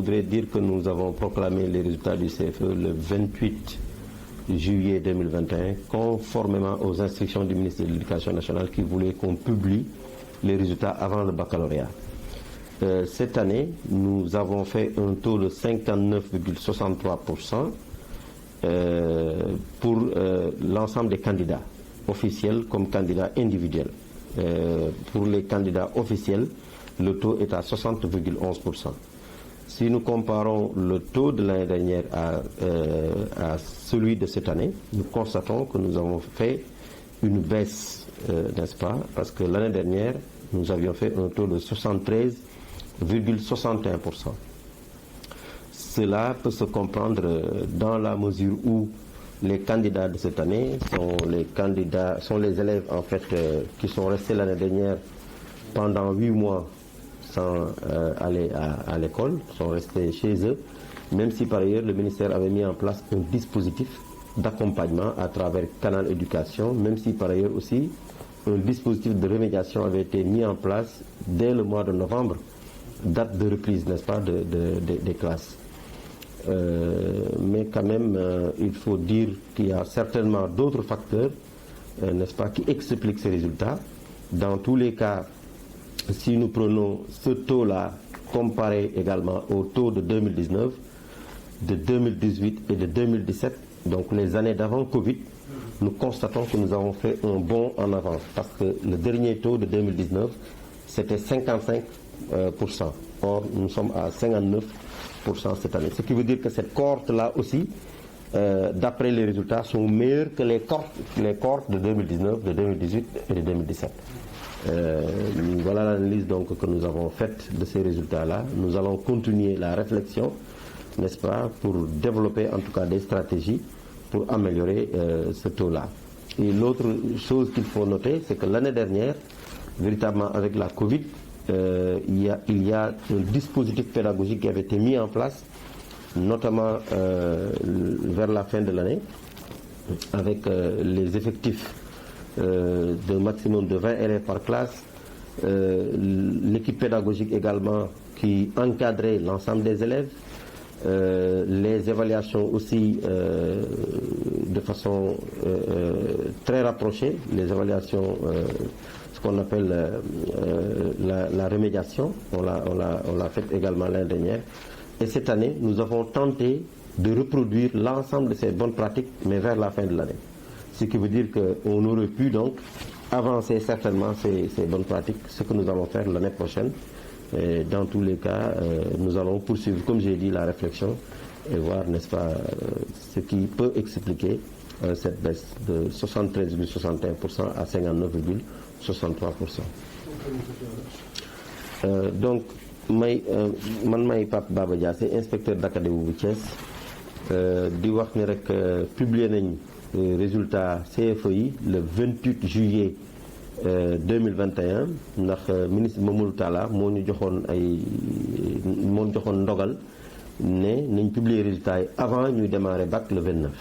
voudrais dire que nous avons proclamé les résultats du CFE le 28 juillet 2021, conformément aux instructions du ministre de l'Éducation nationale qui voulait qu'on publie les résultats avant le baccalauréat. Cette année, nous avons fait un taux de 59,63% pour l'ensemble des candidats officiels comme candidats individuels. Pour les candidats officiels, le taux est à 60,11%. Si nous comparons le taux de l'année dernière à celui de cette année, nous constatons que nous avons fait une baisse, n'est-ce pas? Parce que l'année dernière, nous avions fait un taux de 73,61%. Cela peut se comprendre dans la mesure où les candidats de cette année sont les élèves en fait qui sont restés l'année dernière pendant 8 mois sans aller à l'école, sont restés chez eux, même si par ailleurs le ministère avait mis en place un dispositif d'accompagnement à travers Canal Éducation, même si par ailleurs aussi un dispositif de remédiation avait été mis en place dès le mois de novembre, date de reprise, n'est-ce pas, des classes. Mais quand même, il faut dire qu'il y a certainement d'autres facteurs, n'est-ce pas, qui expliquent ces résultats. Dans tous les cas, si nous prenons ce taux-là comparé également au taux de 2019, de 2018 et de 2017, donc les années d'avant Covid, nous constatons que nous avons fait un bond en avant parce que le dernier taux de 2019, c'était 55%. Or, nous sommes à 59% cette année. Ce qui veut dire que cette cohorte-là aussi, d'après les résultats, sont meilleures que les cohortes de 2019, de 2018 et de 2017. Voilà l'analyse donc que nous avons faite de ces résultats-là. Nous allons continuer la réflexion, n'est-ce pas, pour développer en tout cas des stratégies pour améliorer ce taux-là. Et l'autre chose qu'il faut noter, c'est que l'année dernière, véritablement avec la Covid, il y a un dispositif pédagogique qui avait été mis en place, notamment vers la fin de l'année, avec les effectifs d'un maximum de 20 élèves par classe, l'équipe pédagogique également qui encadrait l'ensemble des élèves, les évaluations aussi de façon très rapprochée, les évaluations, ce qu'on appelle la remédiation, on l'a fait également l'année dernière. Et cette année, nous avons tenté de reproduire l'ensemble de ces bonnes pratiques, mais vers la fin de l'année. Ce qui veut dire qu'on aurait pu donc avancer certainement ces bonnes pratiques, ce que nous allons faire l'année prochaine. Et dans tous les cas, nous allons poursuivre, comme j'ai dit, la réflexion et voir, n'est-ce pas, ce qui peut expliquer cette baisse de 73,61% à 59,63%. Donc, man may Pape Baba Diassé, inspecteur d'académie bu Thiès, di wax ni rek publier nañ résultat CFE yi le 28 juillet 2021 ndax ministre Mamadou Talla moo ñu joxoon ndogal ne nañ publier résultats yi avant ñuy démarrer bac le 29.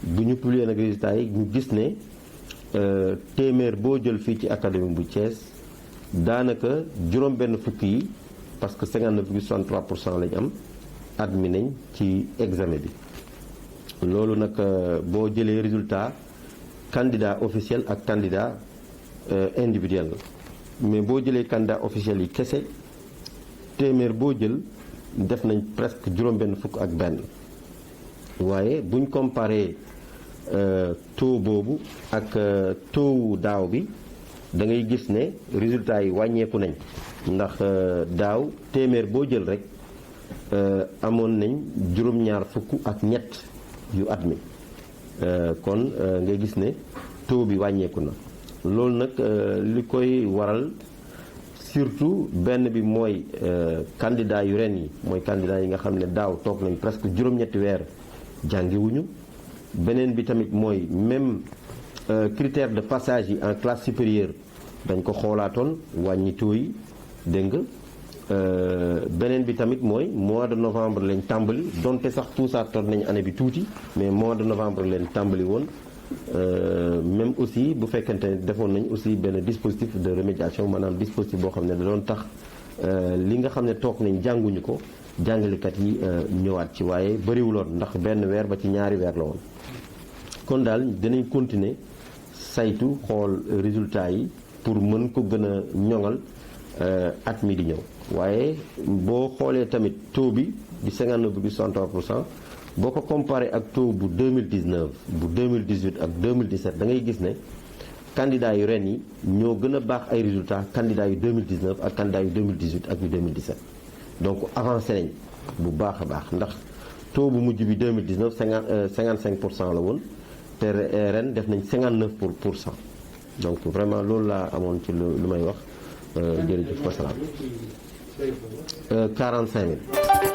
bu ñu publier nag résultats yi ñu gis ne téeméer boo jël fii ci académie bu Thiès daanaka juróom-benn fukk yi parce que 59,63% lañ am admis nañ ci examen bi. loolu nag boo jëlee résultat candidat officiel ak candidat individuel mais boo jëlee candidat officiel yi kese téeméer boo jël def nañ presque juróom-benn fukk ak benn. waaye buñ comparé taux boobu ak taux daaw bi da ngay gis ne résultats yi wàññeeku nañ ndax daaw téeméer boo jël rek amoon nañ juróom-ñaar fukk ak ñett yu admis kon nga gis ne taux bi wàññeeku na. loolu nag li koy waral surtout benn bi mooy candidat yu ren yi mooy candidat yi nga xam ne daaw toog nañ presque juróom-ñetti weer jàngiwuñu. beneen bi tamit mooy même critère de passage yi en classe supérieure dañ ko xoolaatoon wàññi taux yi dégg nga. beneen bi tamit mooy mois de novembre lañ tàmbali donte sax tout ça toog nañ année bi tuuti mais mois de novembre leen tàmbali woon. même aussi bu fekkente ne defoon nañ aussi benn dispositif de remédiation maanaam dispositif boo xam ne da doon tax li nga xam ne toog nañ jànguñu ko jàngalekat yi ñëwaat ci waaye bëriwuloon ndax benn weer ba ci ñaari weer la woon. kon daal dinañ continuer saytu xool résultats yi pour mën ko gën a ñoŋal at mi di ñëw waaye boo xoolee tamit taux bi di 59,63%. boo ko comparé ak taux bu 2019 bu 2018 ak 2017 da ngay gis ne candidats yu ren yi ñoo gën a baax ay résultats candidats yu 2019 ak candidats yu 2018 ak yu 2017 donc avancé nañ bu baax a baax ndax taux bu mujj bi 2019 55% la woon te ren def nañ 59%. donc vraiment loolu laa amoon ci lu may wax jërëjëf wasalaam 45 000